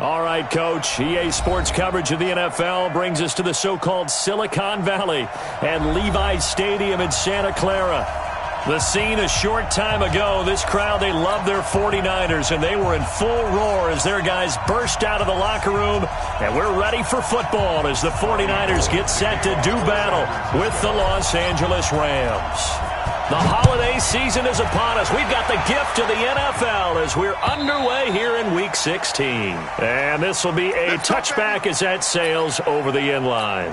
All right, Coach. EA Sports coverage of the NFL brings us to the so-called Silicon Valley and Levi's Stadium in Santa Clara. The scene a short time ago, this crowd, they love their 49ers, and they were in full roar as their guys burst out of the locker room. And we're ready for football as the 49ers get set to do battle with the Los Angeles Rams. The holiday season is upon us. We've got the gift of the NFL as we're underway here in Week 16. And this will be a touchback as that sails over the end line.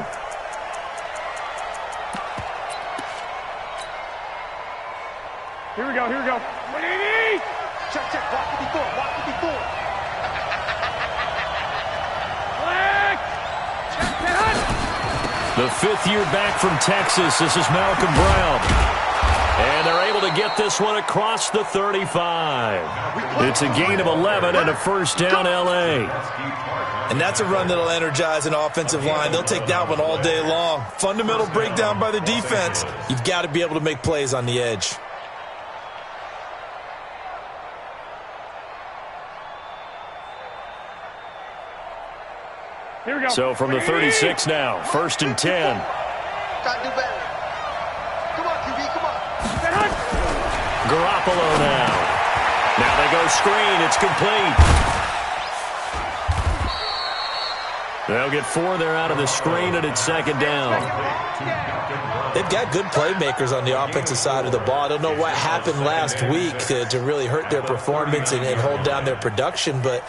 Here we go, here we go. Check, check, walk with me forward, walk with me forward. The fifth year back from Texas, this is Malcolm Brown. And they're able to get this one across the 35. It's a gain of 11 and a first down, L.A. And that's a run that'll energize an offensive line. They'll take that one all day long. Fundamental breakdown by the defense. You've got to be able to make plays on the edge. Here we go. So from the 36 now, first and 10. Got to do better. Come on, QB, come on. Garoppolo now. Now they go screen. It's complete. They'll get 4 there out of the screen, and it's second down. They've got good playmakers on the offensive side of the ball. I don't know what happened last week to really hurt their performance and hold down their production, but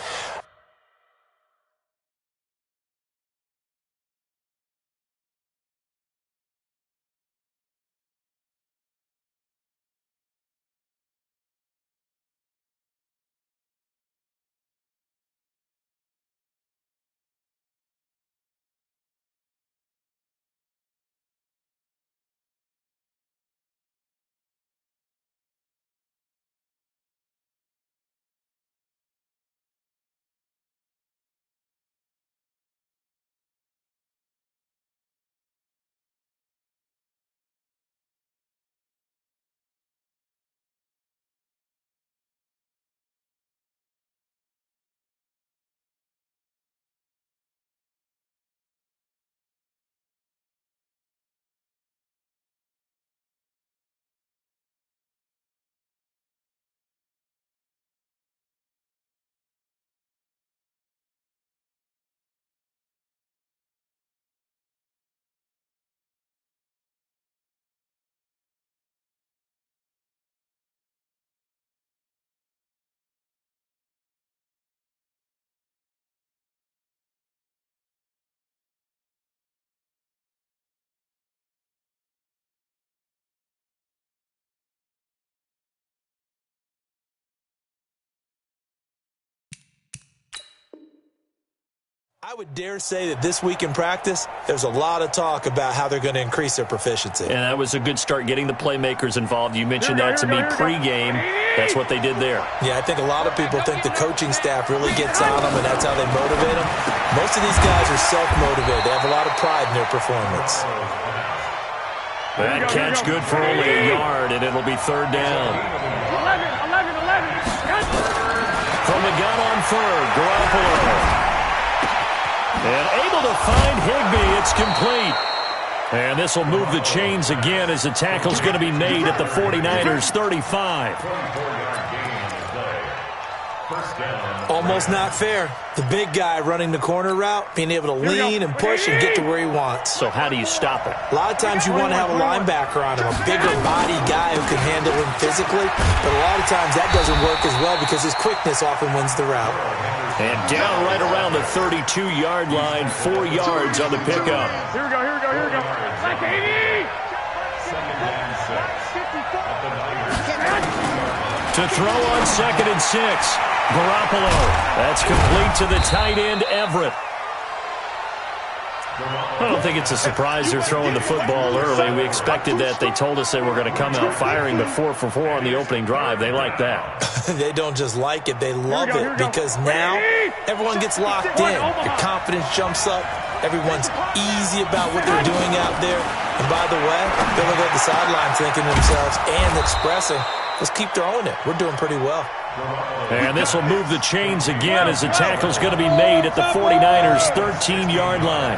I would dare say that this week in practice, there's a lot of talk about how they're going to increase their proficiency. And that was a good start, getting the playmakers involved. You mentioned that to me pregame. That's what they did there. Yeah, I think a lot of people think the coaching staff really gets on them, and that's how they motivate them. Most of these guys are self-motivated. They have a lot of pride in their performance. That catch good for only a yard, and it'll be third down. 11. From the gun on third, Garoppolo. And able to find Higbee. It's complete. And this will move the chains again as the tackle's going to be made at the 49ers 35. Almost not fair. The big guy running the corner route, being able to lean and push and get to where he wants. So how do you stop it? A lot of times you want to have a linebacker on him, a bigger body guy who can handle him physically. But a lot of times that doesn't work as well because his quickness often wins the route. And down right around the 32-yard line, 4 yards on the pickup. Here we go. Like 80. To throw on second and 6. Garoppolo. That's complete to the tight end, Everett. I don't think it's a surprise they're throwing the football early. We expected that. They told us they were going to come out firing, but 4 for 4 on the opening drive. They like that. They don't just like it, they love it, because now everyone gets locked in. Your confidence jumps up. Everyone's easy about what they're doing out there. And by the way, they'll look at the sideline thinking to themselves and expressing, let's keep throwing it. We're doing pretty well. And this will move the chains again as the tackle's going to be made at the 49ers' 13-yard line.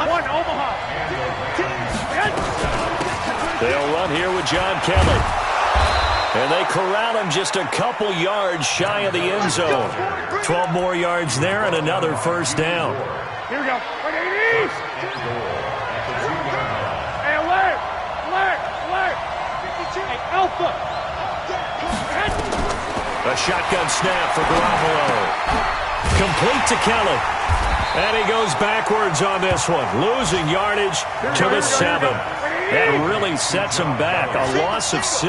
They'll run here with John Kelly. And they corral him just a couple yards shy of the end zone. 12 more yards there and another first down. Here we go. Hey, alert! Alert! Alert! Hey, Alpha! A shotgun snap for Garoppolo. Complete to Kelly. And he goes backwards on this one, losing yardage to the 7. That really sets him back, a loss of 6.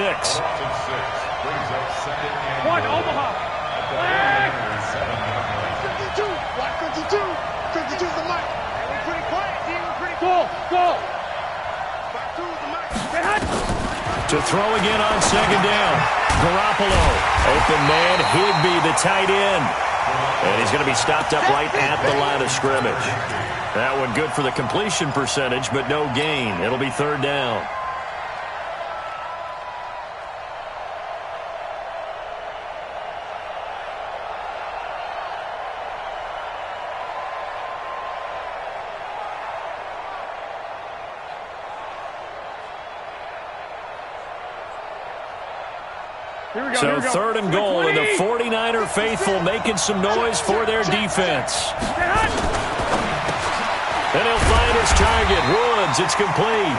One, Omaha. Flag. 52. Black 52. 52 is the mic. We're pretty quiet, team. We're pretty cool. Go. Black 2 is the mic. Say hi. To throw again on second down. Garoppolo. Open man, Higbee, the tight end. And he's going to be stopped up right at the line of scrimmage. That one good for the completion percentage, but no gain. It'll be third down. So third and goal, and the 49er faithful making some noise for their defense. And he'll find his target, Woods. It's complete.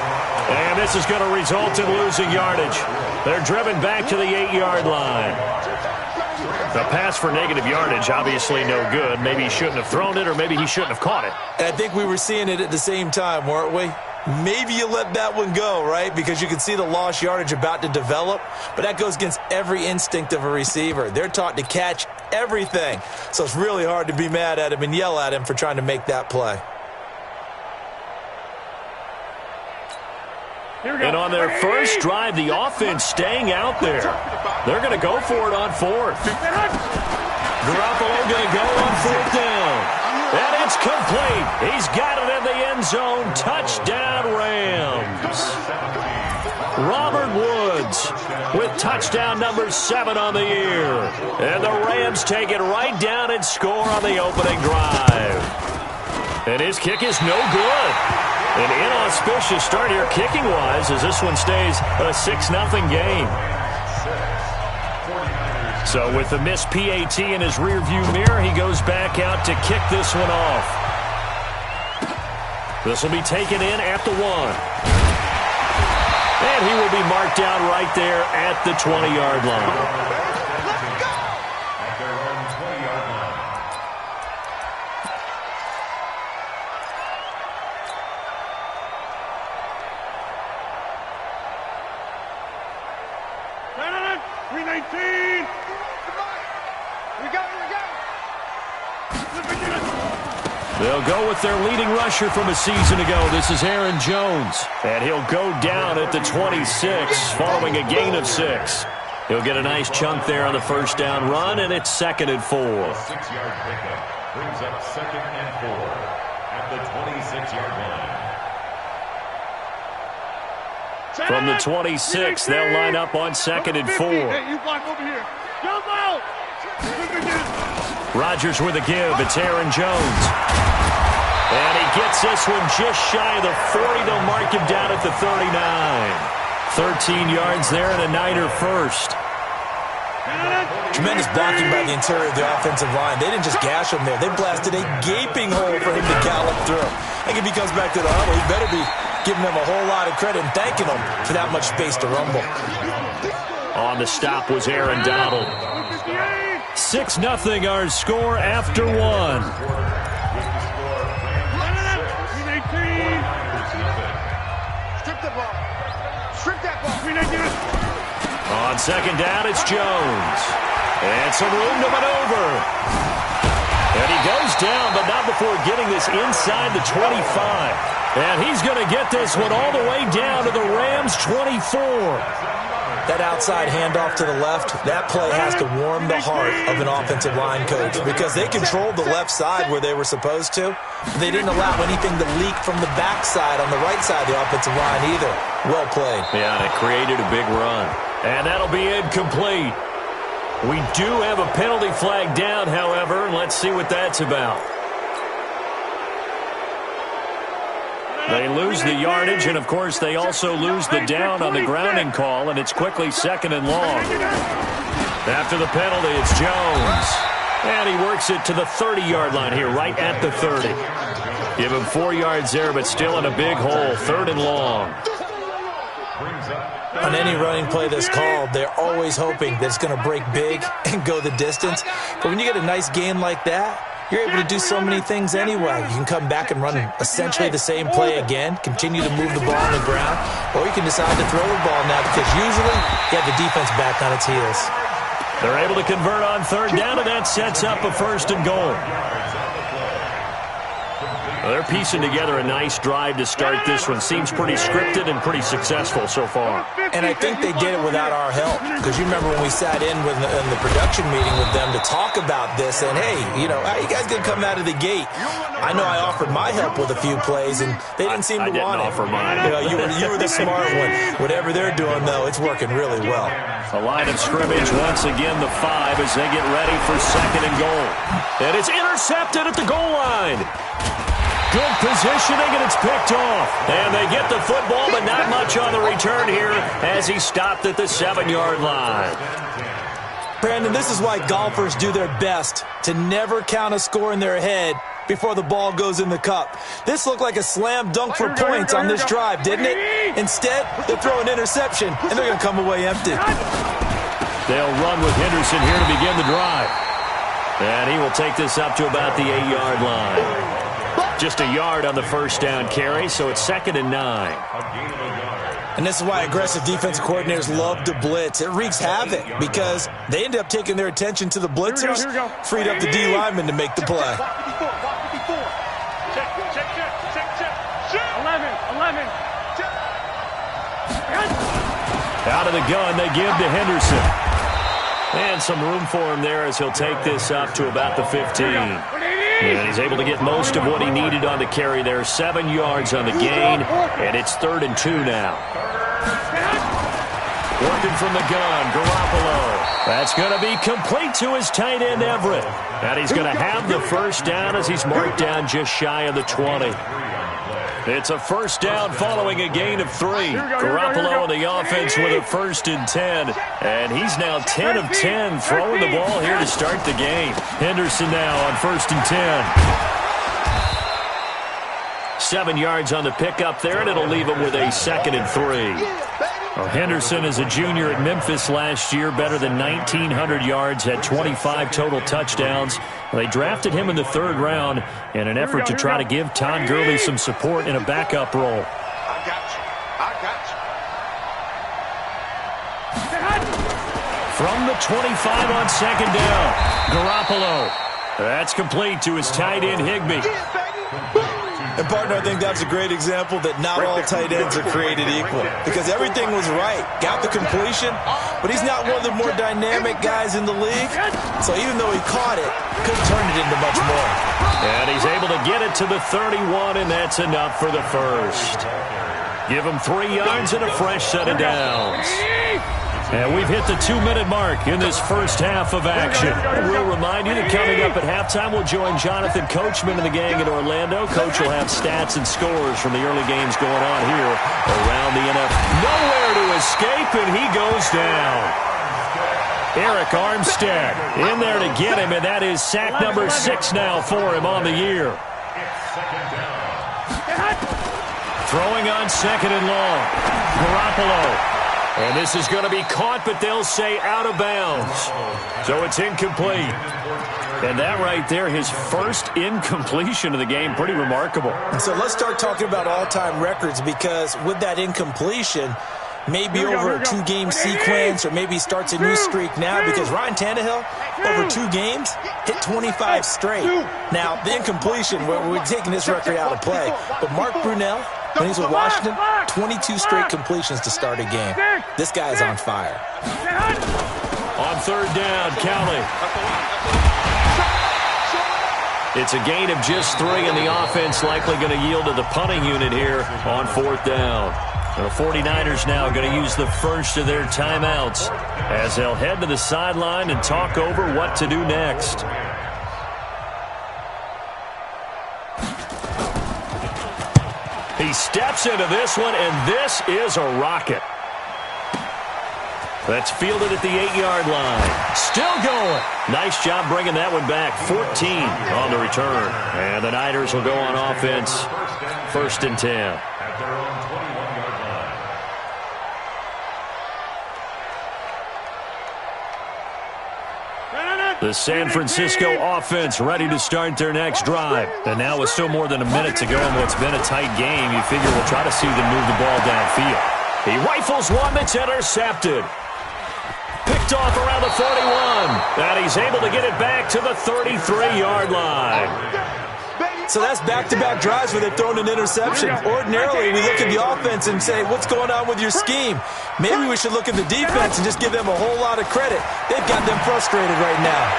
And this is going to result in losing yardage. They're driven back to the 8-yard line. The pass for negative yardage, obviously no good. Maybe he shouldn't have thrown it, or maybe he shouldn't have caught it. I think we were seeing it at the same time, weren't we? Maybe you let that one go, right? Because you can see the lost yardage about to develop. But that goes against every instinct of a receiver. They're taught to catch everything. So it's really hard to be mad at him and yell at him for trying to make that play. And on their first drive, the offense staying out there. They're going to go for it on fourth. Garoppolo going to go on fourth down. And it's complete. He's got it in the end zone. Touchdown, Rams. Robert Woods with touchdown number 7 on the year. And the Rams take it right down and score on the opening drive. And his kick is no good. An inauspicious start here kicking-wise as this one stays a 6-0 game. So with the missed PAT in his rearview mirror, he goes back out to kick this one off. This will be taken in at the 1. And he will be marked down right there at the 20-yard line. They'll go with their leading rusher from a season ago. This is Aaron Jones. And he'll go down at the 26 following a gain of 6. He'll get a nice chunk there on the first down run, and it's 2nd and 4. 6-yard pickup brings up 2nd and 4 at the 26-yard line. From the 26, they'll line up on 2nd and 4. Hey, you block over here. Jump out. Rodgers with a give. It's Aaron Jones. And he gets this one just shy of the 40. They'll mark him down at the 39. 13 yards there and a Niner first. Tremendous blocking by the interior of the offensive line. They didn't just gash him there. They blasted a gaping hole for him to gallop through. I think if he comes back to the huddle, he better be giving them a whole lot of credit and thanking them for that much space to rumble. On the stop was Aaron Donald. 6-0 our score after 1. On second down, it's Jones. And some room to maneuver. And he goes down, but not before getting this inside the 25. And he's going to get this one all the way down to the Rams' 24. That outside handoff to the left, that play has to warm the heart of an offensive line coach because they controlled the left side where they were supposed to. They didn't allow anything to leak from the backside on the right side of the offensive line either. Well played. Yeah, and it created a big run. And that'll be incomplete. We do have a penalty flag down, however, and let's see what that's about. They lose the yardage, and, of course, they also lose the down on the grounding call, and it's quickly 2nd and long. After the penalty, it's Jones. And he works it to the 30-yard line here, right at the 30. Give him 4 yards there, but still in a big hole, 3rd and long. On any running play that's called, they're always hoping that it's going to break big and go the distance. But when you get a nice gain like that, you're able to do so many things anyway. You can come back and run essentially the same play again, continue to move the ball on the ground, or you can decide to throw the ball now because usually you have the defense back on its heels. They're able to convert on 3rd down, and that sets up a 1st and goal. Well, they're piecing together a nice drive to start this one. Seems pretty scripted and pretty successful so far. And I think they did it without our help. Because you remember when we sat in the production meeting with them to talk about this, and hey, you know, how you guys going to come out of the gate? I know I offered my help with a few plays, and they didn't seem to want it. I didn't offer mine. You know, you were the smart one. Whatever they're doing, though, it's working really well. A line of scrimmage once again, the 5, as they get ready for 2nd and goal. And it's intercepted at the goal line. Good positioning, and it's picked off. And they get the football, but not much on the return here as he stopped at the 7-yard line. Brandon, this is why golfers do their best to never count a score in their head before the ball goes in the cup. This looked like a slam dunk for points on this drive, didn't it? Instead, they'll throw an interception, and they're going to come away empty. They'll run with Henderson here to begin the drive. And he will take this up to about the 8-yard line. Just a yard on the 1st down carry, so it's 2nd and 9. And this is why aggressive defensive coordinators love to blitz. It wreaks havoc because they end up taking their attention to the blitzers, freed up the D lineman to make the play. 11. Out of the gun, they give to Henderson. And some room for him there as he'll take this up to about the 15. And he's able to get most of what he needed on the carry there. 7 yards on the gain, and it's 3rd and 2 now. Working from the gun, Garoppolo. That's going to be complete to his tight end, Everett. And he's going to have the 1st down as he's marked down just shy of the 20. It's a 1st down following a gain of 3. Garoppolo on the offense with a 1st and 10. And he's now 10 of 10 throwing the ball here to start the game. Henderson now on 1st and 10. 7 yards on the pickup there, and it'll leave him with a 2nd and 3. Well, Henderson is a junior at Memphis last year, better than 1,900 yards, had 25 total touchdowns. They drafted him in the 3rd round in an effort to try to give Todd Gurley some support in a backup role. I got you. From the 25 on 2nd down, Garoppolo. That's complete to his tight end, Higbee. And, partner, I think that's a great example that not all tight ends are created equal because everything was right. Got the completion, but he's not one of the more dynamic guys in the league. So even though he caught it, couldn't turn it into much more. And he's able to get it to the 31, and that's enough for the 1st. Give him 3 yards and a fresh set of downs. And we've hit the 2-minute mark in this 1st half of action. And we'll remind you that coming up at halftime, we'll join Jonathan Coachman and the gang in Orlando. Coach will have stats and scores from the early games going on here around the NFL. Nowhere to escape, and he goes down. Eric Armstead in there to get him, and that is sack number 6 now for him on the year. Throwing on 2nd and long. Garoppolo. And this is going to be caught, but they'll say out of bounds. So it's incomplete. And that right there, his 1st incompletion of the game, pretty remarkable. So let's start talking about all-time records because with that incompletion, maybe over a 2-game sequence or maybe starts a new streak now because Ryan Tannehill, over 2 games, hit 25 straight. Now, the incompletion, we're taking this record out of play. But Mark Brunell, when he's with Washington, 22 straight completions to start a game. This guy is on fire. On 3rd down, Cowley. It's a gain of just 3, and the offense likely going to yield to the punting unit here on 4th down. The 49ers now going to use the first of their timeouts as they'll head to the sideline and talk over what to do next. He steps into this one, and this is a rocket. That's fielded at the 8-yard line. Still going. Nice job bringing that one back. 14 on the return. And the Niners will go on offense. 1st and 10. At their own 21-yard line. The San Francisco offense ready to start their next drive. And now with still more than a minute to go in what's been a tight game, you figure we'll try to see them move the ball downfield. He rifles one that's intercepted. Picked off around the 41. And he's able to get it back to the 33-yard line. So that's back-to-back drives where they've thrown an interception. Ordinarily, we look at the offense and say, what's going on with your scheme? Maybe we should look at the defense and just give them a whole lot of credit. They've got them frustrated right now.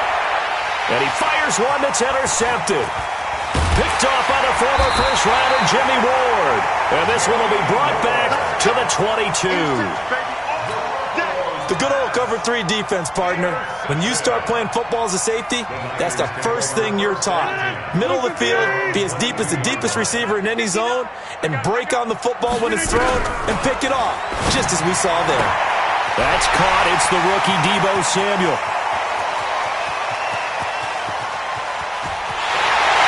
And he fires one that's intercepted. Picked off by the former first-rounder Jimmy Ward. And this one will be brought back to the 22. The good old cover 3 defense, partner. When you start playing football as a safety, that's the first thing you're taught. Middle of the field, be as deep as the deepest receiver in any zone, and break on the football when it's thrown and pick it off, just as we saw there. That's caught. It's the rookie Deebo Samuel.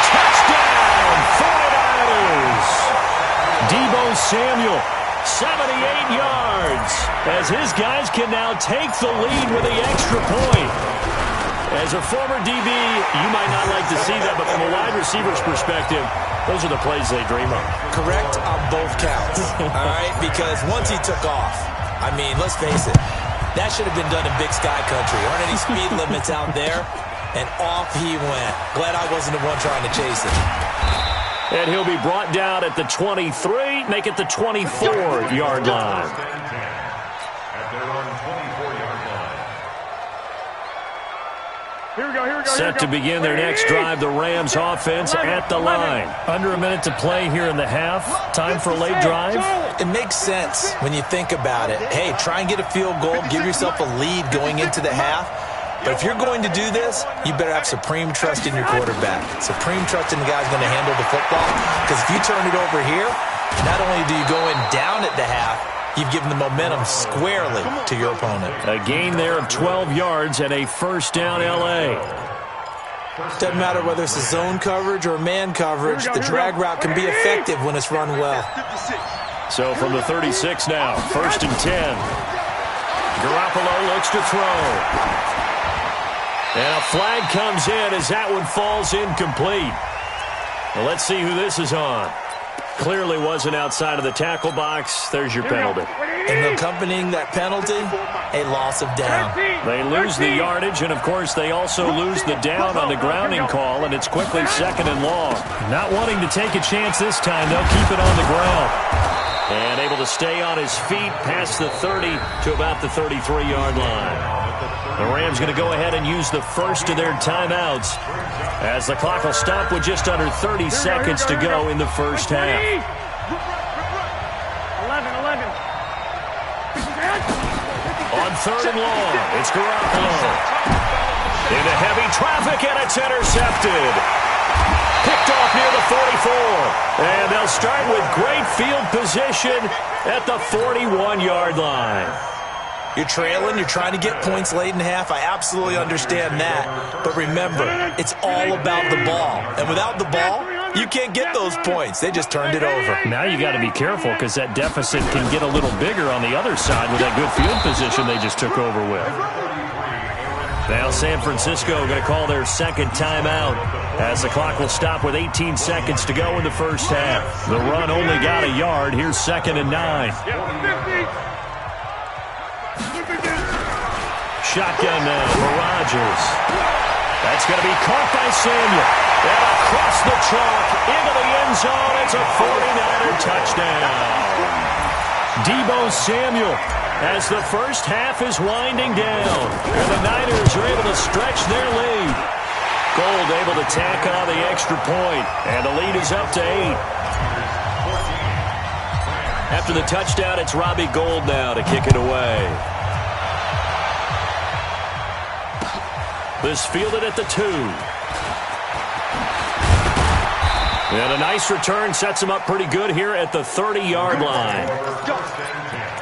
Touchdown, 49ers! Deebo Samuel. 78 yards as his guys can now take the lead with the extra point. As a former DB, you might not like to see that, but from a wide receiver's perspective, those are the plays they dream of. Correct on both counts, all right? Because once he took off, I mean, let's face it, that should have been done in Big Sky Country. Aren't any speed limits out there? And off he went. Glad I wasn't the one trying to chase it. And he'll be brought down at the 23, make it the 24-yard line. At their own 24-yard line. Here we go. Set to begin their next drive, the Rams offense at the line. Under a minute to play here in the half. Time for a late drive. It makes sense when you think about it. Hey, try and get a field goal, give yourself a lead going into the half. But if you're going to do this, you better have supreme trust in your quarterback. Supreme trust in the guy's going to handle the football. Because if you turn it over here, not only do you go in down at the half, you've given the momentum squarely to your opponent. A gain there of 12 yards and a first down L.A. Doesn't matter whether it's a zone coverage or man coverage, the drag route can be effective when it's run well. So from the 36 now, 1st and 10. Garoppolo looks to throw. And a flag comes in as that one falls incomplete. Well, let's see who this is on. Clearly wasn't outside of the tackle box. There's your penalty. And accompanying that penalty, a loss of down. They lose the yardage, and, of course, they also lose the down on the grounding call, and it's quickly 2nd and long. Not wanting to take a chance this time, they'll keep it on the ground. And able to stay on his feet past the 30 to about the 33-yard line. The Rams going to go ahead and use the first of their timeouts as the clock will stop with just under 30 seconds to go in the first half. 11. On 3rd and long, it's Garoppolo. Into heavy traffic, and it's intercepted. Picked off near the 44. And they'll start with great field position at the 41-yard line. You're trailing, you're trying to get points late in half. I absolutely understand that. But remember, it's all about the ball. And without the ball, you can't get those points. They just turned it over. Now you got to be careful because that deficit can get a little bigger on the other side with that good field position they just took over with. Now San Francisco going to call their second timeout as the clock will stop with 18 seconds to go in the first half. The run only got a yard. Here's 2nd and 9. Shotgun now for Rodgers. That's going to be caught by Samuel. And across the chalk into the end zone. It's a 49er touchdown. Deebo Samuel as the first half is winding down. And the Niners are able to stretch their lead. Gold able to tack on the extra point. And the lead is up to 8. After the touchdown, it's Robbie Gould now to kick it away. This fielded at the 2. And a nice return sets him up pretty good here at the 30-yard line. Let's go.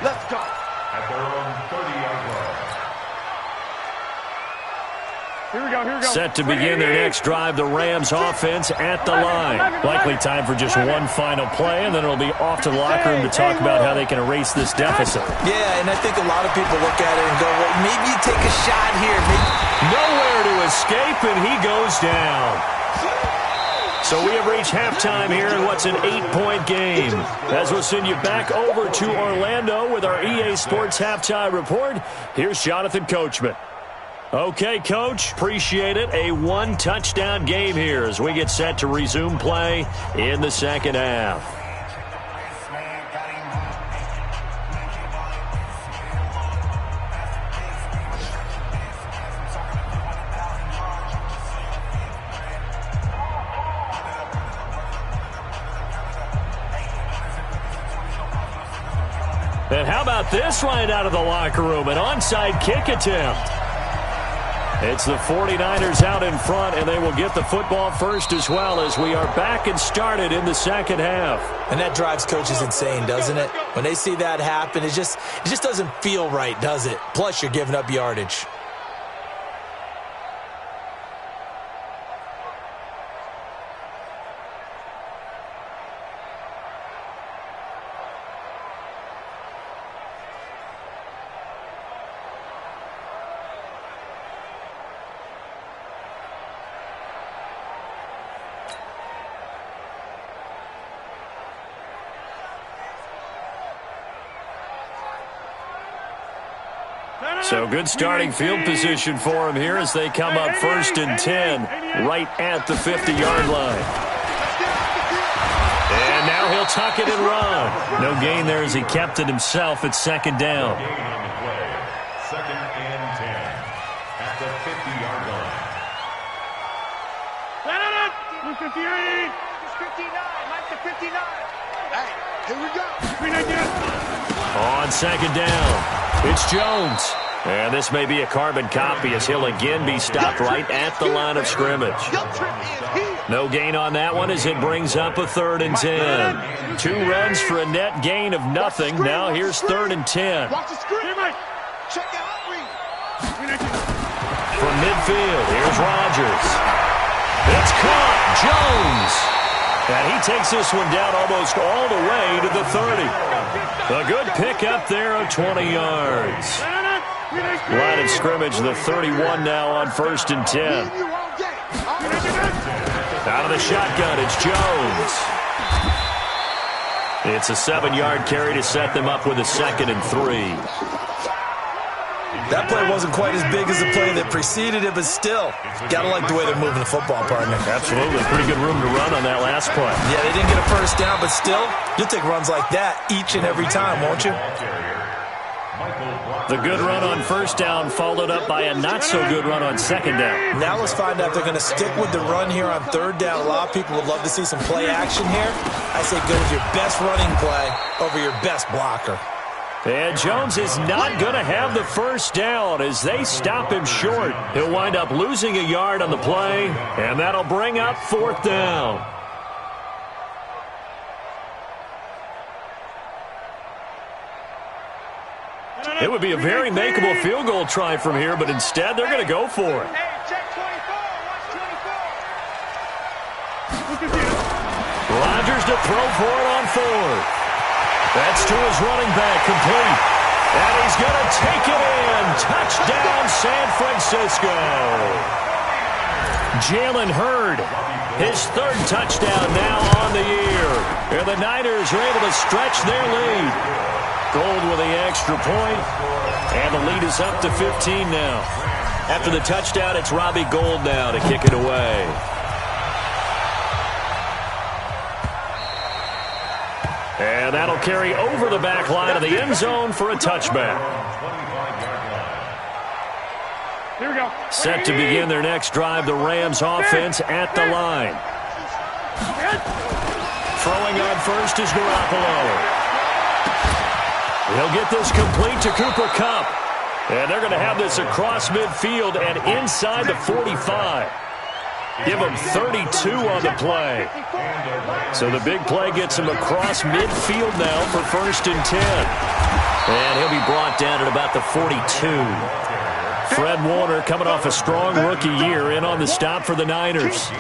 Let's go. At their own 30-yard line. Here we go, here we go. Set to begin their next drive, the Rams offense at the line. Likely time for just one final play, and then it'll be off to the locker room to talk about how they can erase this deficit. Yeah, and I think a lot of people look at it and go, well, maybe you take a shot here. Nowhere to escape, and he goes down. So we have reached halftime here in what's an 8-point game. As we'll send you back over to Orlando with our EA Sports Halftime Report, here's Jonathan Coachman. Okay, Coach, appreciate it. A one-touchdown game here as we get set to resume play in the second half. And how about this right out of the locker room? An onside kick attempt. It's the 49ers out in front, and they will get the football first as well as we are back and started in the second half. And that drives coaches insane, doesn't it? When they see that happen, it just doesn't feel right, does it? Plus, you're giving up yardage. So good starting field position for him here as they come up 1st and 10 right at the 50-yard line. And now he'll tuck it and run. No gain there as he kept it himself at second down. Gain on the play. 2nd and 10 at the 50-yard line. 58. 59. Mike to 59. Hey, here we go. On second down, it's Jones. And this may be a carbon copy as he'll again be stopped right at the line of scrimmage. No gain on that one as it brings up a 3rd and 10. 2 runs for a net gain of nothing. Now here's 3rd and 10. From midfield, here's Rodgers. It's caught. Jones. And he takes this one down almost all the way to the 30. A good pickup there of 20 yards. Line of scrimmage, the 31 now on 1st and 10. Out of the shotgun, it's Jones. It's a 7-yard carry to set them up with a 2nd and 3. That play wasn't quite as big as the play that preceded it, but still, gotta like the way they're moving the football, partner. Absolutely. Pretty good room to run on that last play. Yeah, they didn't get a first down, but still, you'll take runs like that each and every time, won't you? The good run on 1st down followed up by a not-so-good run on 2nd down. Now let's find out if they're going to stick with the run here on 3rd down. A lot of people would love to see some play action here. I say go with your best running play over your best blocker. And Jones is not going to have the first down as they stop him short. He'll wind up losing a yard on the play, and that'll bring up 4th down. It would be a very makeable field goal try from here, but instead they're going to go for it. Rodgers to throw for it on 4th. That's to his running back, complete. And he's going to take it in. Touchdown, San Francisco. Jalen Hurd, his 3rd touchdown now on the year. And the Niners are able to stretch their lead. Gould with the extra point, and the lead is up to 15 now. After the touchdown, it's Robbie Gould now to kick it away. And that'll carry over the back line of the end zone for a touchback. Here we go. Set to begin their next drive, the Rams offense at the line. Throwing on first is Garoppolo. He'll get this complete to Cooper Kupp. And they're going to have this across midfield and inside the 45. Give him 32 on the play. So the big play gets him across midfield now for 1st and 10. And he'll be brought down at about the 42. Fred Warner coming off a strong rookie year in on the stop for the Niners.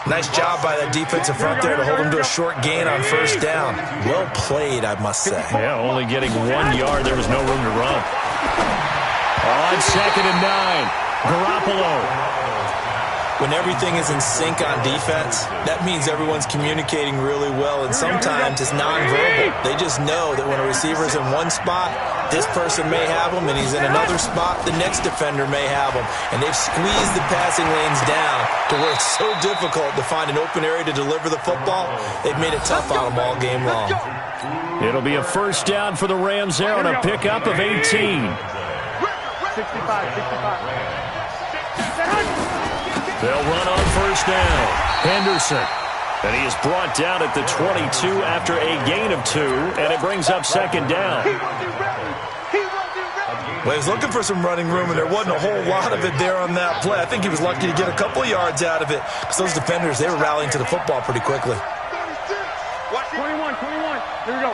Nice job by that defensive front there to hold him to a short gain on 1st down. Well played, I must say. Yeah, only getting 1 yard. There was no room to run. On 2nd and 9, Garoppolo. When everything is in sync on defense, that means everyone's communicating really well, and sometimes it's nonverbal. They just know that when a receiver's in one spot, this person may have him, and he's in another spot, the next defender may have him. And they've squeezed the passing lanes down to where it's so difficult to find an open area to deliver the football. They've made it tough on them all game long. It'll be a 1st down for the Rams there on a pickup of 18. 65. They'll run on 1st down. Henderson. And he is brought down at the 22 after a gain of 2, and it brings up 2nd down. Well, he was looking for some running room, and there wasn't a whole lot of it there on that play. I think he was lucky to get a couple of yards out of it, because those defenders, they were rallying to the football pretty quickly. 21. Here we go.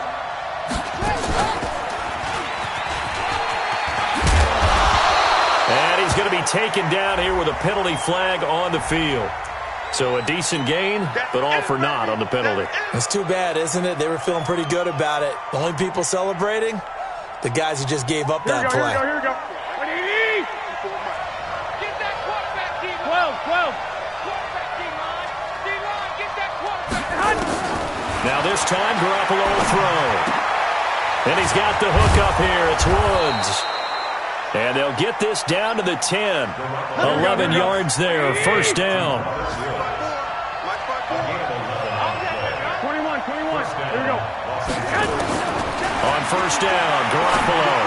And he's going to be taken down here with a penalty flag on the field. So a decent gain, but all for naught on the penalty. It's too bad, isn't it? They were feeling pretty good about it. The only people celebrating, the guys who just gave up that play. Here we go. Get that quarterback, D-line. 12. Quarterback, D-line. D-line, get that quarterback. Now this time, Garoppolo will throw. And he's got the hook up here. It's Woods. And they'll get this down to the 10. 11 yards there, 1st down. 21. Here we go. On 1st down, Garoppolo.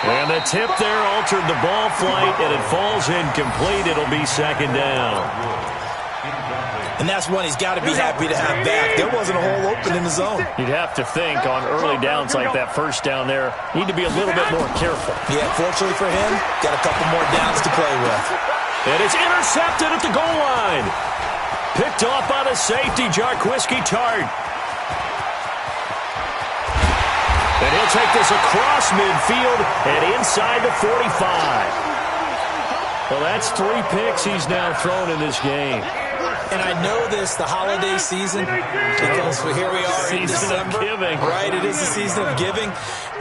And the tip there altered the ball flight, and it falls incomplete. It'll be 2nd down. And that's one he's got to be happy to have back. There wasn't a hole open in the zone. You'd have to think on early downs like that 1st down there, need to be a little bit more careful. Yeah, fortunately for him, got a couple more downs to play with. And it's intercepted at the goal line. Picked off by the safety, Jarquiski Tart. And he'll take this across midfield and inside the 45. Well, that's 3 picks he's now thrown in this game. And I know this, the holiday season, because here we are in December. Season of giving. Right, it is the season of giving.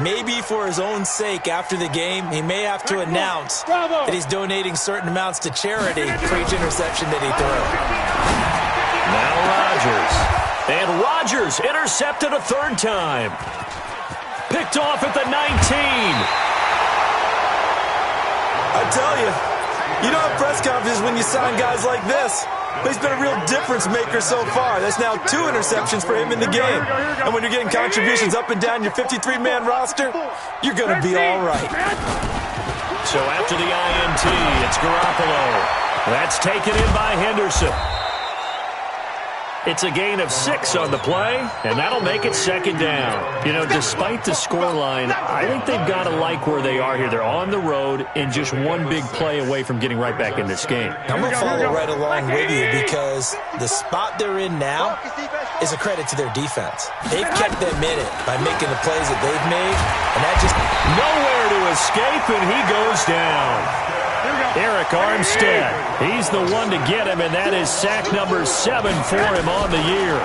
Maybe for his own sake, after the game, he may have to announce that he's donating certain amounts to charity for each interception that he throws. Now Rodgers. And Rodgers intercepted a 3rd time. Picked off at the 19. I tell you, you don't have press conferences when you sign guys like this. But he's been a real difference maker so far. That's now 2 interceptions for him in the game. And when you're getting contributions up and down your 53-man roster, you're going to be all right. So after the INT, it's Garoppolo. That's taken in by Henderson. It's a gain of 6 on the play, and that'll make it 2nd down. You know, despite the scoreline, I think they've got to like where they are here. They're on the road and just one big play away from getting right back in this game. I'm going to follow right along with you because the spot they're in now is a credit to their defense. They've kept them in it by making the plays that they've made, and that just... Nowhere to escape, and he goes down. Eric Armstead, he's the one to get him, and that is sack number 7 for him on the year.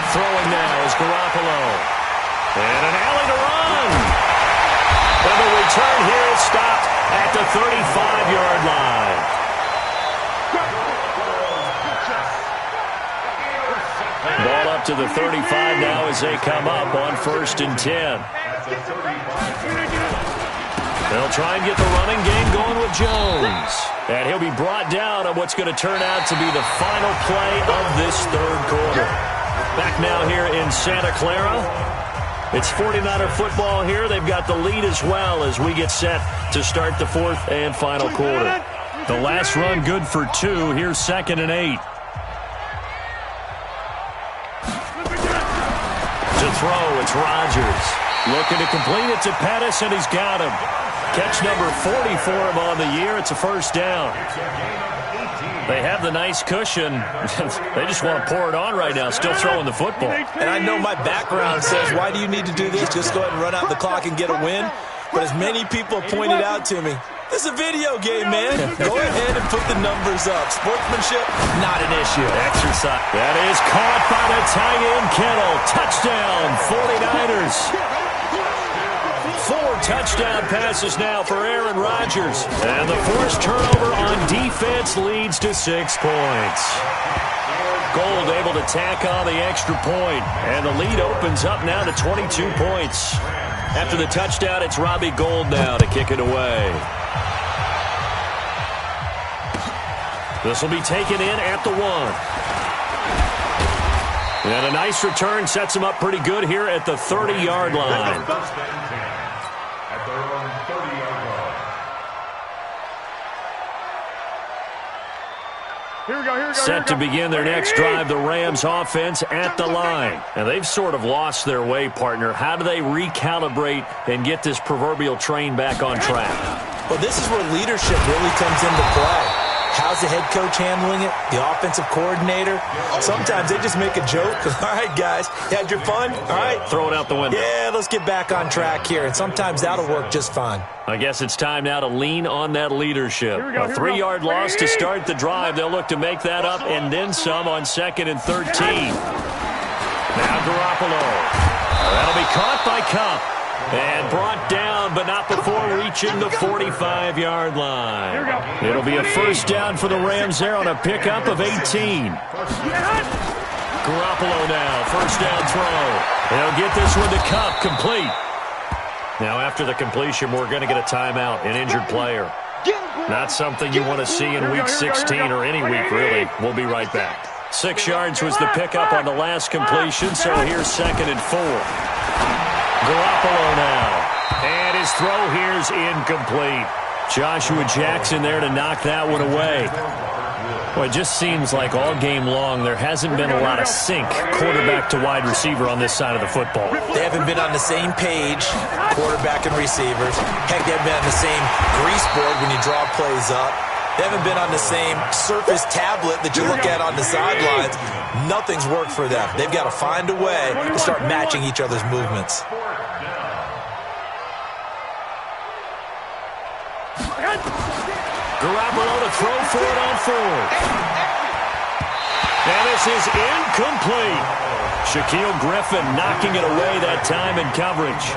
Throwing now is Garoppolo. And an alley to run. And the return here is stopped at the 35-yard line. Ball up to the 35 now as they come up on 1st and 10. They'll try and get the running game going with Jones. And he'll be brought down on what's going to turn out to be the final play of this 3rd quarter. Back now here in Santa Clara. It's 49er football here. They've got the lead as well as we get set to start the 4th and final quarter. The last run good for 2. Here's 2nd and 8. To throw, it's Rodgers. Looking to complete it to Pettis, and he's got him. Catch number 40 for him on the year. It's a first down. They have the nice cushion. They just want to pour it on right now, still throwing the football. And I know my background says, why do you need to do this? Just go ahead and run out the clock and get a win. But as many people pointed out to me, this is a video game, man. Go ahead and put the numbers up. Sportsmanship, not an issue. Exercise. That is caught by the tight end, Kittle. Touchdown, 49ers. 4 touchdown passes now for Aaron Rodgers. And the forced turnover on defense leads to 6 points. Gold able to tack on the extra point. And the lead opens up now to 22 points. After the touchdown, it's Robbie Gould now to kick it away. This will be taken in at the 1. And a nice return sets him up pretty good here at the 30-yard line. At their own 30-yard line. Here we go. Set to begin their next drive, the Rams offense at the line. And they've sort of lost their way, partner. How do they recalibrate and get this proverbial train back on track? Well, this is where leadership really comes into play. How's the head coach handling it? The offensive coordinator? Sometimes they just make a joke. All right, guys, you had your fun? All right. Throw it out the window. Yeah, let's get back on track here. And sometimes that'll work just fine. I guess it's time now to lean on that leadership. A 3-yard loss to start the drive. They'll look to make that up and then some on 2nd and 13. Now Garoppolo. That'll be caught by Kupp. And brought down, but not before reaching the 45-yard line. It'll be a first down for the Rams there on a pickup of 18. Garoppolo now, first down throw. They'll get this one to Kupp, complete. Now after the completion, we're going to get a timeout, an injured player. Not something you want to see in Week 16 or any week, really. We'll be right back. 6 yards was the pickup on the last completion, so here's 2nd and 4. Garoppolo now. And his throw here's incomplete. Joshua Jackson there to knock that one away. Well, it just seems like all game long there hasn't been a lot of sync quarterback to wide receiver on this side of the football. They haven't been on the same page, quarterback and receivers. Heck, they haven't been on the same grease board when you draw plays up. They haven't been on the same Surface tablet that you look at on the sidelines. Nothing's worked for them. They've got to find a way to start matching each other's movements. Garoppolo to throw for it on 4th. And this is incomplete. Shaquille Griffin knocking it away that time in coverage.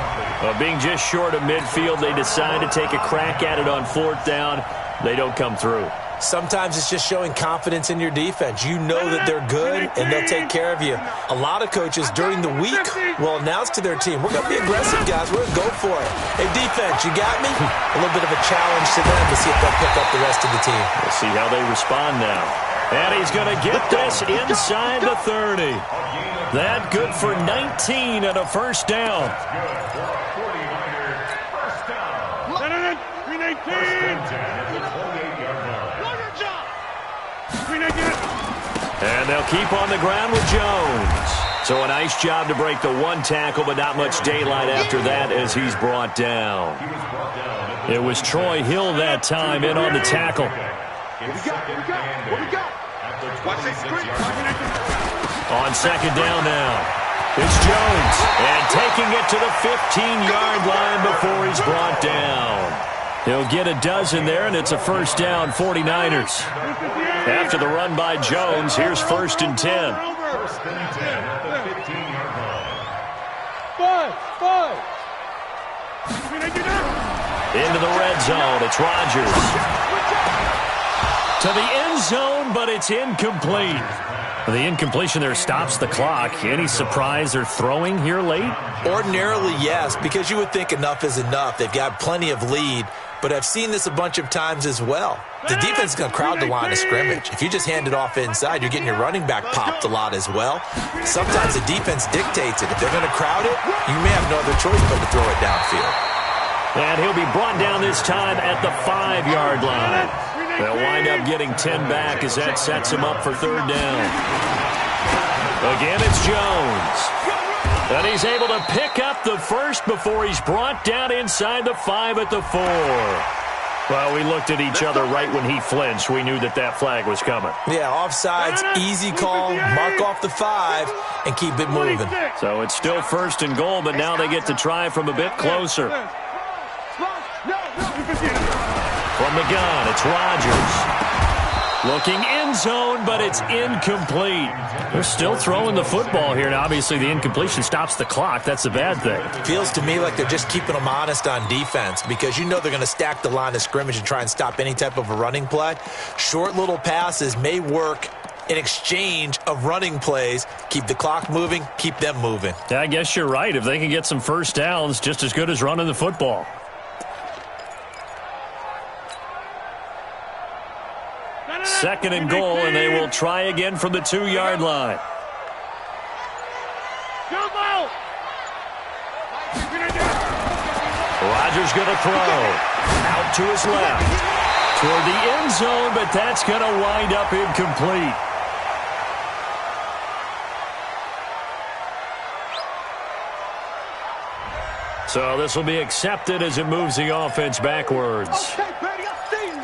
Being just short of midfield, they decide to take a crack at it on 4th down. They don't come through. Sometimes it's just showing confidence in your defense. You know that they're good, and they'll take care of you. A lot of coaches during the week will announce to their team, we're going to be aggressive, guys. We're going to go for it. Hey, defense, you got me? A little bit of a challenge to them to see if they'll pick up the rest of the team. We'll see how they respond now. And he's going to get this inside the 30. That good for 19 and a first down. And they'll keep on the ground with Jones. So a nice job to break the 1 tackle, but not much daylight after that as he's brought down. It was Troy Hill that time in on the tackle. On 2nd down now, it's Jones. And taking it to the 15-yard line before he's brought down. He'll get a dozen there, and it's a first down, 49ers. After the run by Jones, here's 1st and 10. First and 10 at the 15-yard line. Into the red zone, it's Rodgers. To the end zone, but it's incomplete. The incompletion there stops the clock. Any surprise they're throwing here late? Ordinarily, yes, because you would think enough is enough. They've got plenty of lead, but I've seen this a bunch of times as well. The defense is going to crowd the line of scrimmage. If you just hand it off inside, you're getting your running back popped a lot as well. Sometimes the defense dictates it. If they're going to crowd it, you may have no other choice but to throw it downfield. And he'll be brought down this time at the 5-yard line. They'll wind up getting 10 back as that sets him up for 3rd down. Again, it's Jones. And he's able to pick up the first before he's brought down inside the 5 at the 4. Well, we looked at each other right when he flinched. We knew that that flag was coming. Yeah, offsides, easy call, mark off the 5, and keep it moving. So it's still 1st and goal, but now they get to try from a bit closer. From the gun, it's Rodgers. Looking end zone, but it's incomplete. They're still throwing the football here. Now, obviously, the incompletion stops the clock. That's a bad thing. Feels to me like they're just keeping them honest on defense because you know they're going to stack the line of scrimmage and try and stop any type of a running play. Short little passes may work in exchange of running plays. Keep the clock moving, keep them moving. Yeah, I guess you're right. If they can get some first downs, just as good as running the football. Second and goal, and they will try again from the 2-yard line. Rodgers going to throw. Out to his left. Toward the end zone, but that's going to wind up incomplete. So this will be accepted as it moves the offense backwards. Okay, Brady, I see you.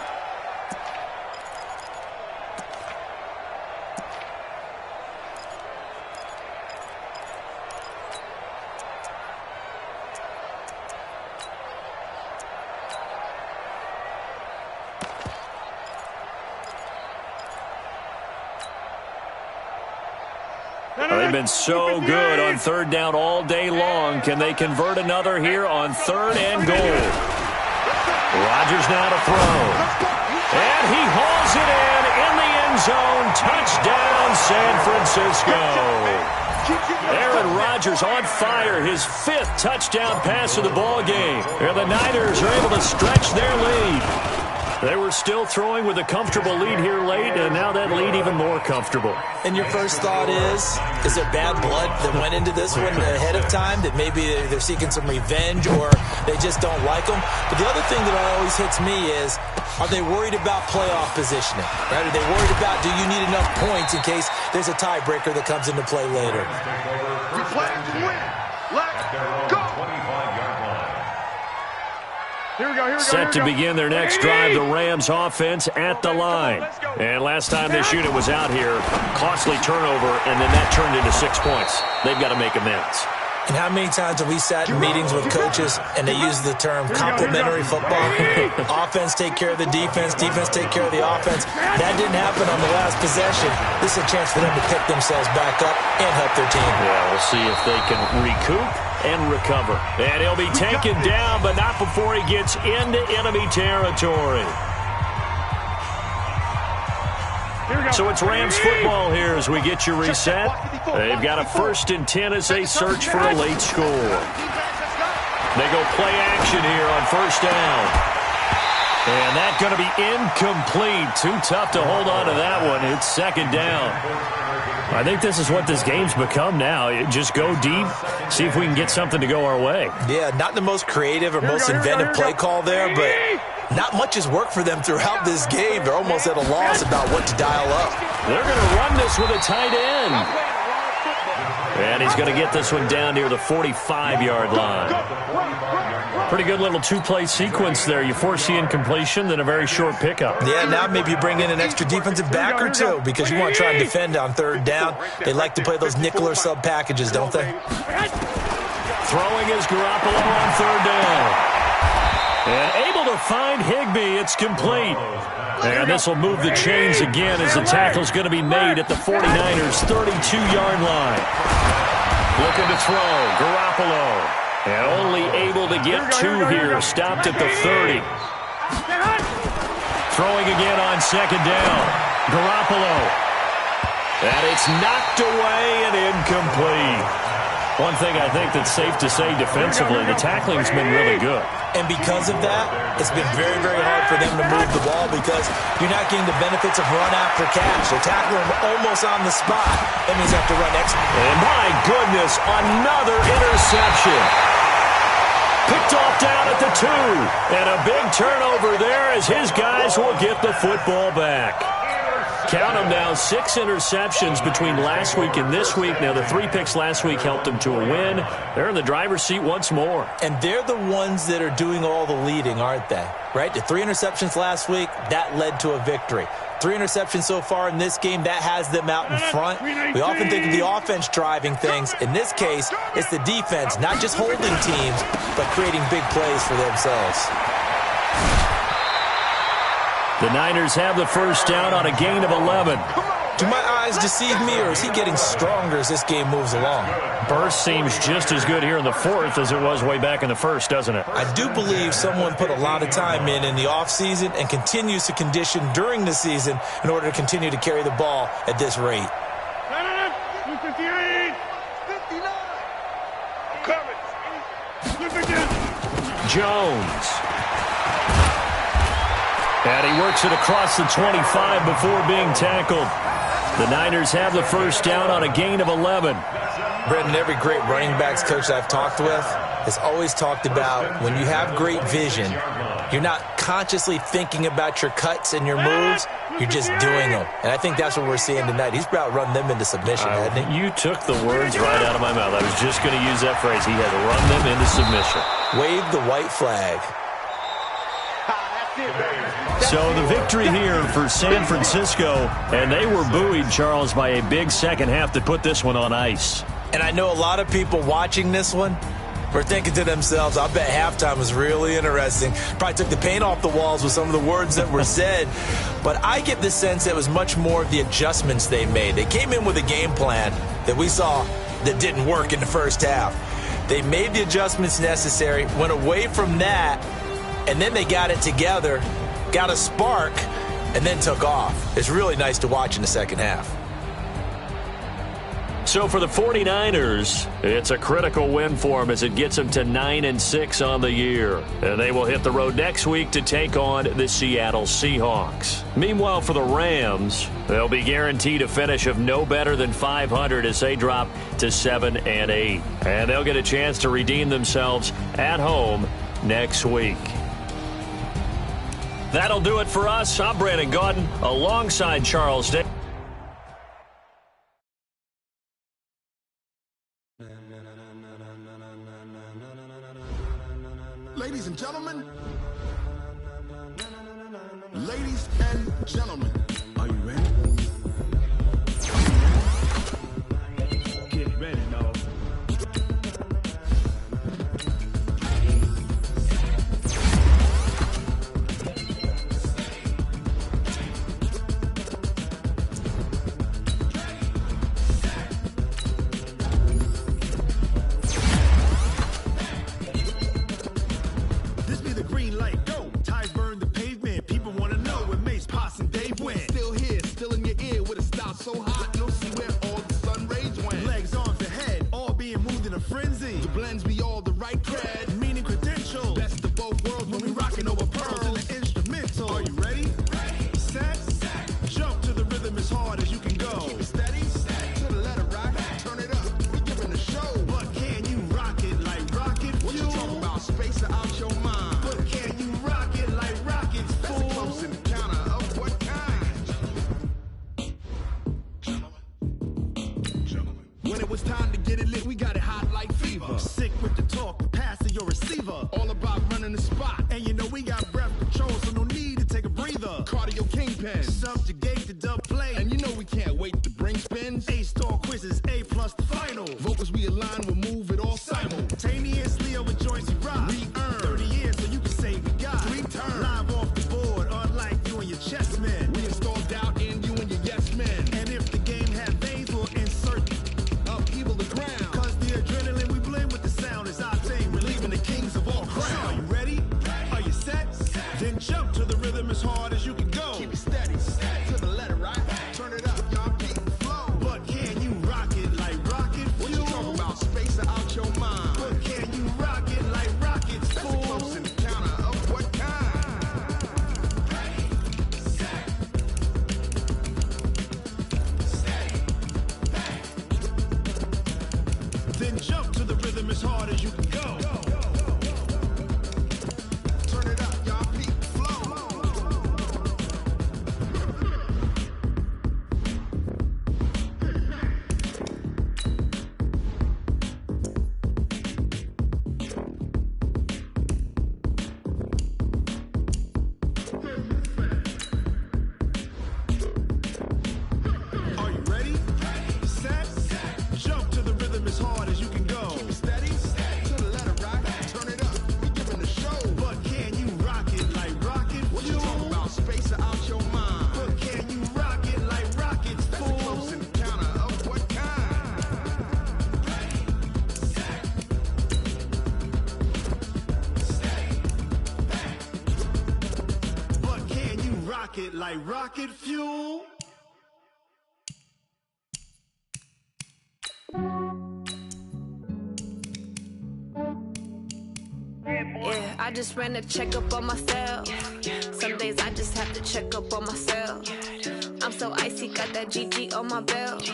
They've been so good on 3rd down all day long. Can they convert another here on 3rd and goal? Rodgers now to throw. And he hauls it in the end zone. Touchdown, San Francisco. Aaron Rodgers on fire. His 5th touchdown pass of the ball game. And the Niners are able to stretch their lead. They were still throwing with a comfortable lead here late, and now that lead even more comfortable. And your first thought is there bad blood that went into this one ahead of time, that maybe they're seeking some revenge or they just don't like them? But the other thing that always hits me is, are they worried about playoff positioning? Right? Are they worried about, do you need enough points in case there's a tiebreaker that comes into play later? We play to win. Let's go. Set to begin their next drive, the Rams offense at the line. And last time this unit was out here, costly turnover, and then that turned into 6 points. They've got to make amends. And how many times have we sat in meetings with coaches and they use the term complementary football? Offense take care of the defense, defense take care of the offense. That didn't happen on the last possession. This is a chance for them to pick themselves back up and help their team. Yeah, we'll see if they can recoup and recover. And he'll be taken down, but not before he gets into enemy territory. So it's Rams football here as we get you reset. They've got a 1st and 10 as they search for a late score. They go play action here on 1st down. And that's going to be incomplete. Too tough to hold on to that one. It's 2nd down. I think this is what this game's become now. Just go deep, see if we can get something to go our way. Yeah, not the most creative or most inventive play call there, but not much has worked for them throughout this game. They're almost at a loss about what to dial up. They're going to run this with a tight end. And he's going to get this one down near the 45-yard line. Pretty good little 2-play sequence there. You force the incompletion, then a very short pickup. Yeah, now maybe you bring in an extra defensive back or two because you want to try and defend on 3rd down. They like to play those nickel or sub packages, don't they? Throwing is Garoppolo on 3rd down. And able to find Higbee. It's complete. And this will move the chains again as the tackle's going to be made at the 49ers' 32-yard line. Looking to throw. Garoppolo. And only able to get 2 here. Stopped at the 30. Throwing again on 2nd down. Garoppolo. And it's knocked away and incomplete. One thing I think that's safe to say defensively, the tackling's been really good. And because of that, it's been very, very hard for them to move the ball because you're not getting the benefits of run after catch. They're tackling them almost on the spot. That means they have to run extra. And my goodness, another interception. Picked off down at the 2. And a big turnover there as his guys will get the football back. Count them now, 6 interceptions between last week and this week. Now, the 3 picks last week helped them to a win. They're in the driver's seat once more. And they're the ones that are doing all the leading, aren't they? Right? The 3 interceptions last week, that led to a victory. 3 interceptions so far in this game, that has them out in front. We often think of the offense driving things. In this case, it's the defense, not just holding teams, but creating big plays for themselves. The Niners have the first down on a gain of 11. Do my eyes deceive me, or is he getting stronger as this game moves along? Burst seems just as good here in the fourth as it was way back in the first, doesn't it? I do believe someone put a lot of time in the offseason and continues to condition during the season in order to continue to carry the ball at this rate. 258. 59. Jones. And he works it across the 25 before being tackled. The Niners have the first down on a gain of 11. Brendan, every great running backs coach I've talked with has always talked about when you have great vision, you're not consciously thinking about your cuts and your moves, you're just doing them. And I think that's what we're seeing tonight. He's about run them into submission, hasn't he? You took the words right out of my mouth. I was just going to use that phrase. He had run them into submission. Wave the white flag. So the victory here for San Francisco, and they were buoyed, Charles, by a big second half that put this one on ice. And I know a lot of people watching this one were thinking to themselves, I bet halftime was really interesting. Probably took the paint off the walls with some of the words that were said. But I get the sense it was much more of the adjustments they made. They came in with a game plan that we saw that didn't work in the first half. They made the adjustments necessary, went away from that, and then they got it together, got a spark, and then took off. It's really nice to watch in the second half. So for the 49ers, it's a critical win for them as it gets them to 9-6 on the year. And they will hit the road next week to take on the Seattle Seahawks. Meanwhile, for the Rams, they'll be guaranteed a finish of no better than 500 as they drop to 7-8. And they'll get a chance to redeem themselves at home next week. That'll do it for us. I'm Brandon Gaudin alongside Charles Day. Ladies and gentlemen, are you ready? Get ready now. So hot, you'll see where all the sun rays went. Legs, arms, and head, all being moved in a frenzy. The blends be all the right cred, meaning credentials. Best of both worlds when we rockin' over pearls in the instrumental. Are you ready? Set, jump to the rhythm as hard as you can go. Keep it steady, to the letter right. Turn it up, we giving the show. But can you rock it like rocket fuel? What you talking about? Space out your mind. But can you rock it like rockets, fool? That's a close encounter of what kind? When it was time to get it lit, we got it hot like fever. Sick with the talk, pass to your receiver. All about running the spot. And you know we got breath control, so no need to take a breather. Cardio kingpin, subjugate the dub play. And you know we can't wait to bring spins. A-star quizzes, A+ the final. Vocals we align, we'll move it all simultaneously over joints we rock. We earn 30 years so you can say we got 3 turns. Live off the board, unlike you and your chess men. We install doubt in you and your yes men. And if the game had veins, we'll insert upheaval the ground. Cause the adrenaline we blend with the sound is octane, relieving the kings of all crowns. So are you ready? Are you set? Then jump to the rhythm as hard as you can go. Keep it steady, to the letter right. Turn it up, y'all keep like rocket fuel. Yeah, I just ran a checkup on myself. Some days I just have to check up on myself. I'm so icy, got that GG on my belt.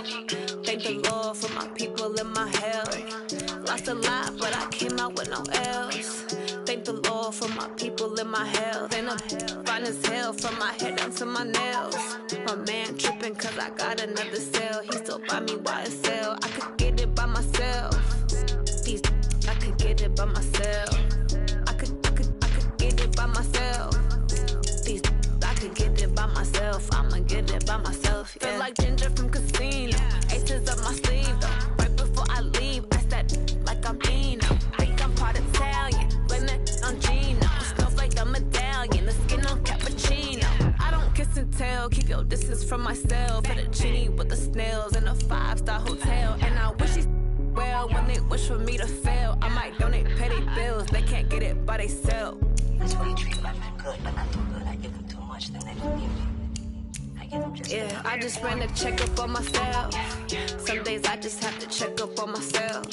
Thank the Lord for my people in my health. Lost a lot, but I came out with no L's. Thank the Lord for my people in my health. And I'm fine as hell from my head down to my nails. My man tripping cause I got another cell. He still buy me YSL. I could get it by myself. These I could get it by myself. I could get it by myself. These I could get it by myself. I'ma get it by myself. Yeah. Feel like Ginger from Casino. Aces up my sleeve though. Right before I leave, I said like I'm Dino. Think I'm part Italian. Blame it on Gino. Smells like a medallion. The skin on cappuccino. I don't kiss and tell. Keep your distance from myself. Put a genie with the snails in a 5-star hotel. And I wish he's well when they wish for me to fail. I might donate petty bills. They can't get it by themselves. That's why you treat my men good, but not too good. I give them too much, then they don't give me. I give them just yeah, I just ran a checkup on myself. Some days I just have to check up on myself.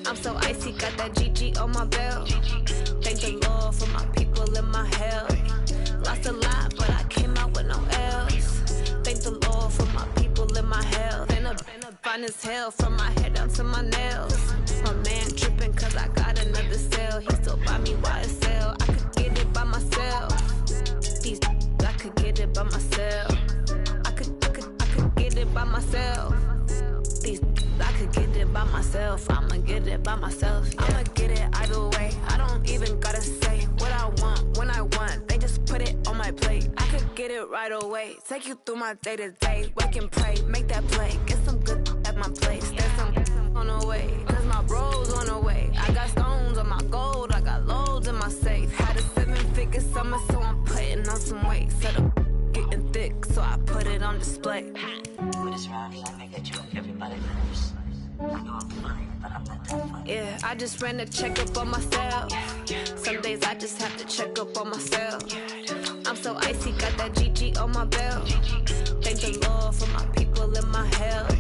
I'm so icy, got that GG on my belt. Thank the Lord for my people in my health. Lost a lot, but I came out with no L's. Thank the Lord for my people in my health. And I'm fine as hell from my head down to my nails. My man tripping cause I got another cell. He still buy me YSL. I could get it by myself. These I could get it by myself. I could get it by myself. These I could get it by myself. I'ma get it by myself. Yeah. I'ma get it either way. I don't even gotta say what I want when I want. They just put it on my plate. I could get it right away. Take you through my day to day. Wake and pray, make that play. Get some good at my place. There's some on the way. Cause my bros on the way. I got stones on my gold. I got loads in my safe. Had a 7-figure summer, so I'm putting on some weight. Set up getting thick, so I put it on display. with this round, I make it you everybody nervous. I know I'm funny, but I'm not that funny. Yeah, I just ran a checkup on myself. Some days I just have to check up on myself. I'm so icy, got that GG on my belt. Thank the Lord for my people in my health.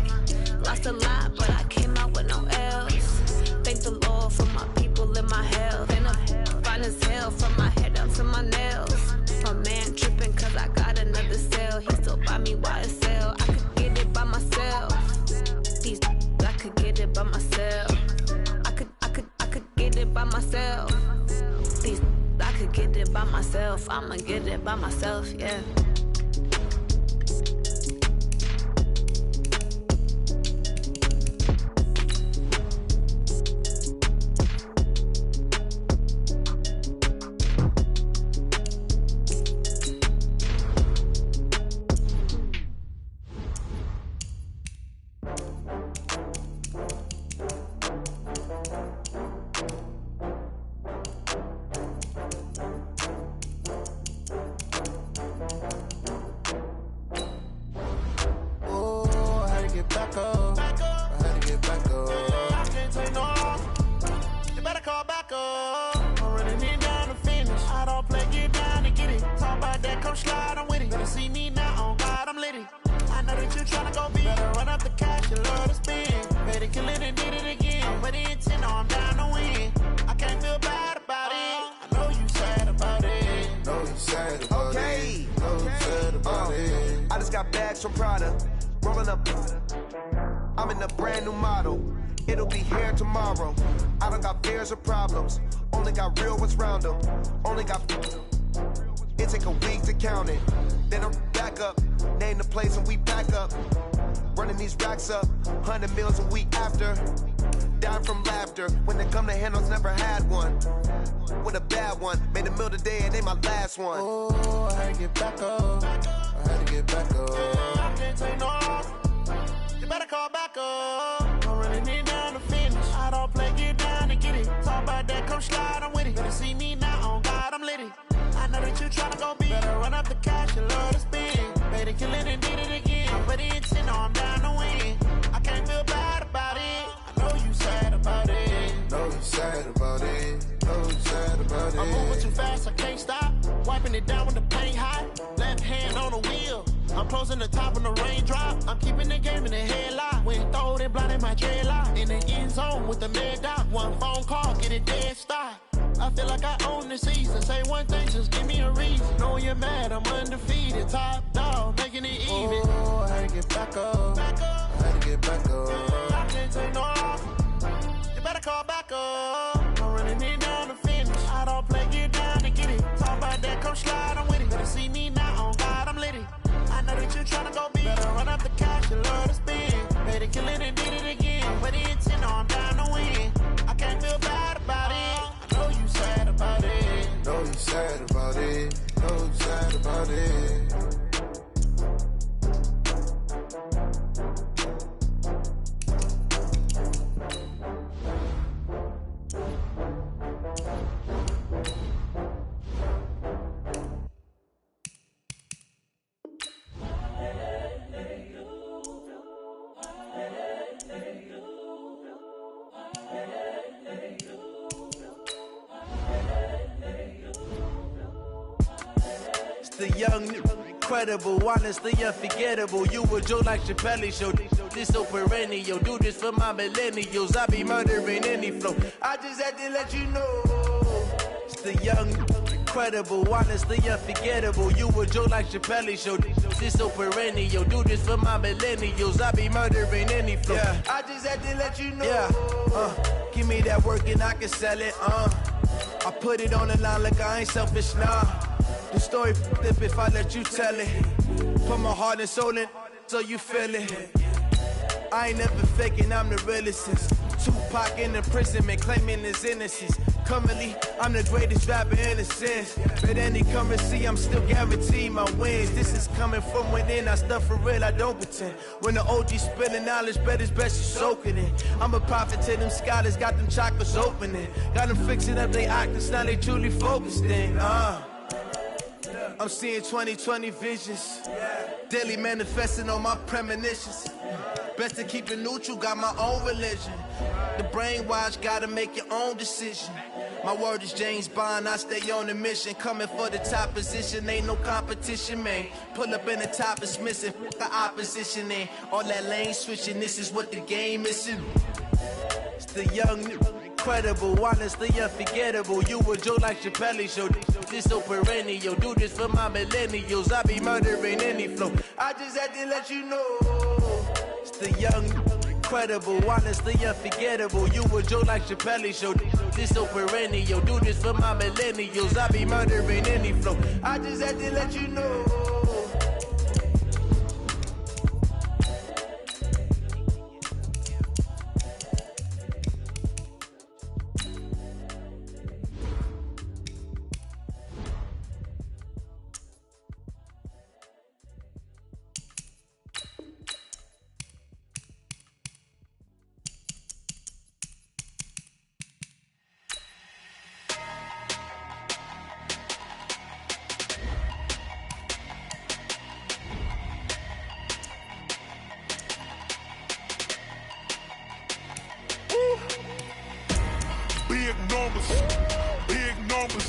Lost a lot, but I came out with no L's. Thank the Lord for my people in my health. And I'm fine as hell from my head down to my nails. My man tripping cause I got another cell. He still buy me YSL. I could get it by myself. These I could get it by myself. I could get it by myself. These I could get it by myself. I'ma get it by myself, yeah. One. Oh, I had to get back up. I had to get back up. I can't take no loss. You better call back up. I'm running it down to finish. I don't play, get down to get it. Talk about that, come slide, I'm with it. Better see me now, on God, I'm lit it. I know that you tryna go big. Better run up the cash, you love to spend. Better kill it and did it again. I put it in, I'm down to win. I can't feel bad about it. I know you sad about it. Know you sad about it. Know you sad about it. I'm moving too fast, I can't stop. Wiping it down with the paint hot. Left hand on the I'm closing the top on the raindrop. I'm keeping the game in the headlock. When throwed and blinded my dreadlock. In the end zone with the mad dot. One phone call, get it dead stop. I feel like I own the season. Say one thing, just give me a reason. Know you're mad, I'm undefeated. Top dog, making it even. Oh, I had to get back up. I had to get back up. I can't take no off. You better call back up. I'm running it down the finish. I don't play, get down to get it. Talk about that, come slide, I'm with it. Better see me now, on God, I'm lit it. I know that you're tryna go big. Better run up the cash, you love to spend. Better kill it and did it again. But the intent, I'm down to win. I can't feel bad about it. I know you sad about it. Know you sad about it. Know you sad about it. The young, incredible, honestly unforgettable. You were Joe like Chappelle show. This so perennial. Do this for my millennials. I be murdering any flow. I just had to let you know. It's the young, incredible, honestly unforgettable. You were Joe like Chappelle show. This so perennial. Do this for my millennials. I be murdering any flow. Yeah. I just had to let you know. Yeah. Give me that work and I can sell it. I put it on the line like I ain't selfish, nah. The story flip if I let you tell it. Put my heart and soul in so you feel it. I ain't never faking, I'm the realest since Tupac in imprisonment, claiming his innocence. Currently, I'm the greatest rapper in a sense. But any currency, I'm still guaranteed my wins. This is coming from within, I stuff for real, I don't pretend. When the OG spilling knowledge, bet it's best you soak it in. I'm a prophet to them scholars, got them chakras opening. Got them fixing up they octaves, now they truly focused in. I'm seeing 2020 visions. Daily manifesting on my premonitions. Best to keep it neutral, got my own religion. The brainwash, gotta make your own decision. My word is James Bond, I stay on the mission. Coming for the top position, ain't no competition, man. Pull up in the top, it's missing, the opposition in. All that lane switching, this is what the game is. It's the young, incredible, honestly unforgettable. You were Joe like Chappelle show. This so perennial. Do this for my millennials. I be murdering any flow. I just had to let you know. It's the young, incredible, honestly unforgettable. You were Joe like Chappelle show. This so perennial. Do this for my millennials. I be murdering any flow. I just had to let you know. Big numbers,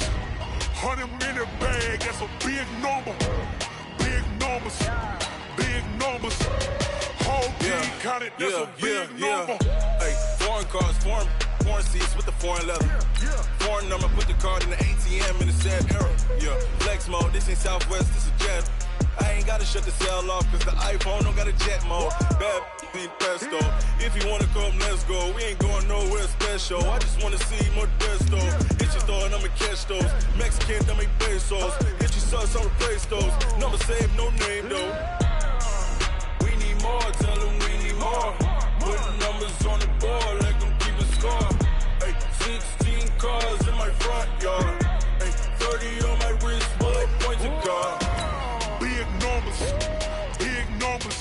100-minute bag, that's a big number. Big numbers, whole team counted, that's a big number. Hey, foreign cars, foreign seats with the foreign leather. Foreign number, put the card in the ATM in the sad era. Yeah, flex mode, this ain't Southwest, this a jet. I ain't gotta shut the cell off, cause the iPhone don't got a jet mode. Bad ain't pesto. If you wanna come, let's go. We ain't going nowhere special. I just wanna see more desto. Hit your thought, I'ma catch those. Mexican, I make pesos. Hit your sus, I'ma replace those. Number saved, no name though. We need more, tell them we need more. Putting numbers on the board like I'm keeping score. Hey, 16 cars in my front yard. Hey, 30 on my wrist, bullet point to God. Big numbers,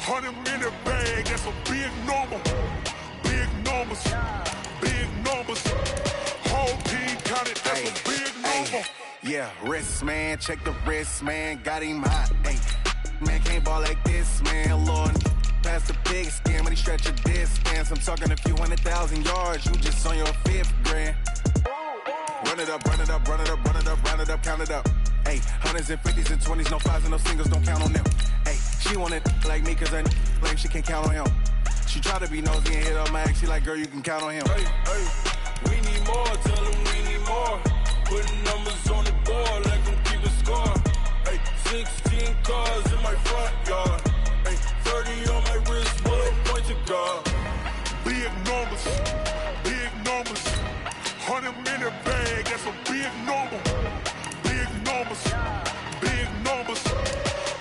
100-minute bag, that's a big number. Big numbers, whole team counted, that's a big number. Yeah, wrist man, check the wrist man, got him hot. Ay, man can't ball like this, man. Lord, past the big skin, when he stretch a distance. I'm talking a few 100,000 yards, you just on your 5th grand. Run it up, run it up, run it up, run it up, run it up, count it up. Hey, hundreds and 50s and 20s, no 5s and no singles, don't count on them. She wanted like me cause her like she can't count on him. She try to be nosy and hit up my ex. She like, girl, you can count on him. Hey, hey, we need more. Tell them we need more. Putting numbers on the board like them keep a score. Hey, 16 cars in my front yard. Hey, 30 on my wrist, bullet point to guard. Big numbers, big numbers. 100 minute bag, that's a big number. Big numbers, big numbers.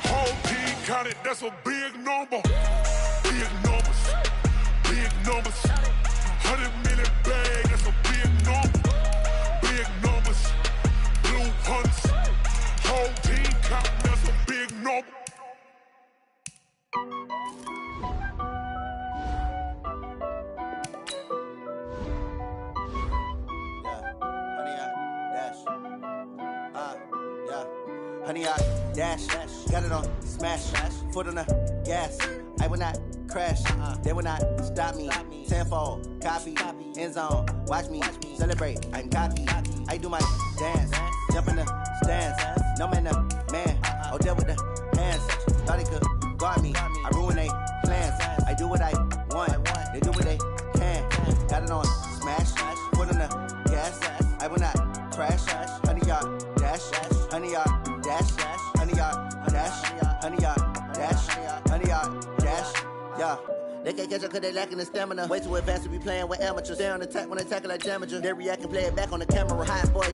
Whole team counted, that's a big number. Big numbers, big numbers. 100 minute bag, that's a big number. Big numbers, blue hunts. Whole team counting, that's a big number. Honey, I dash, got it on smash, foot on the gas. I will not crash, they will not stop me. Tenfold, copy, end zone, watch me celebrate. I'm cocky, I do my dance, jump in the stands. No man, the man, oh, deal with the hands. Thought he could guard me, I ruin they plans. I do what I want, they do what they can. Got it on smash, foot on the gas. I will not crash, honey, y'all dash, honey, y'all dash, honey, y'all dash, honey, y'all dash, honey, y'all dash, yeah. They can't catch up cause they lacking the stamina. Way too advanced to be playing with amateurs. They on attack when they tackle like Jamager. They react and play it back on the camera. Hot boy.